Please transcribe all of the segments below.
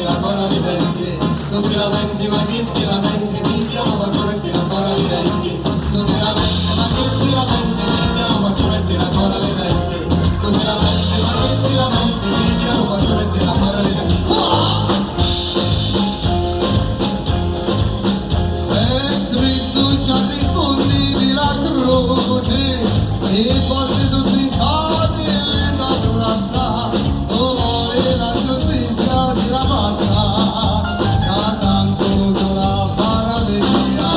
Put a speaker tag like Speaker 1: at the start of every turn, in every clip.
Speaker 1: tira fuori i denti. Tu ti lamenti, ma chi ti lamenti? Minchia, lo passo e tira fuori i denti. Tu ti lamenti, ma chi ti lamenti? Minchia, lo passo e tira fuori i denti. Tu ti lamenti, ma chi ti lamenti? Minchia, lo passo e tira fuori i denti. E Cristo ci ha rispondi la croce e porti tutti i cani da piazza, o vuole la giustizia di la pazza, da tanto con la paradesia,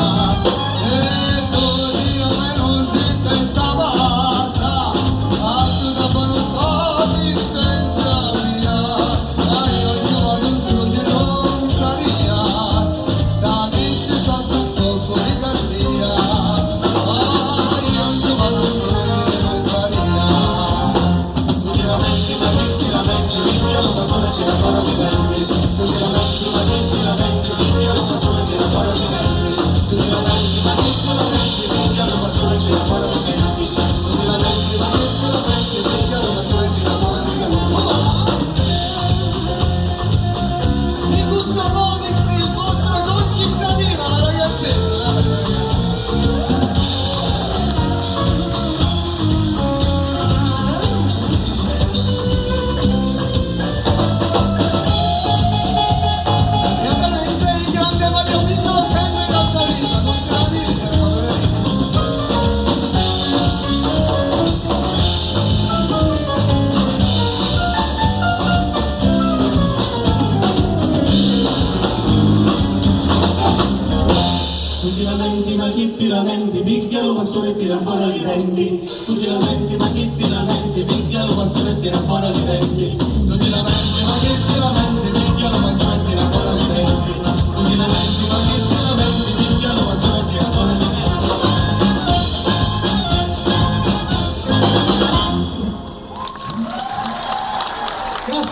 Speaker 1: e così a me non si testa basta, a tu da volontà di senza via, a io vado un croce non saria, da dice tanto sotto di Garcia, a io vado un croce non saria. Tu ti lamenti, ma chi ti lamenti, minchia lo passo e tira fuori i denti. Tu ti lamenti, ma chi ti lamenti, minchia lo passo e tira fuori i denti. Tu ti lamenti, ma chi ti lamenti, minchia lo passo e tira fuori i denti. Tu ti lamenti, ma chi ti lamenti, minchia lo passo e tira fuori i denti. Mi gusta Monix, il vostro concittadino, la ragazzetta. Ovviamente il grande Mario Pinto sempre in alta vita, non te la dire per favore. Tu ti lamenti, ma chi ti lamenti, picchialo pastore e tira fuori i denti. Tu ti lamenti, ma chi ti lamenti, picchialo pastore e tira fuori i denti.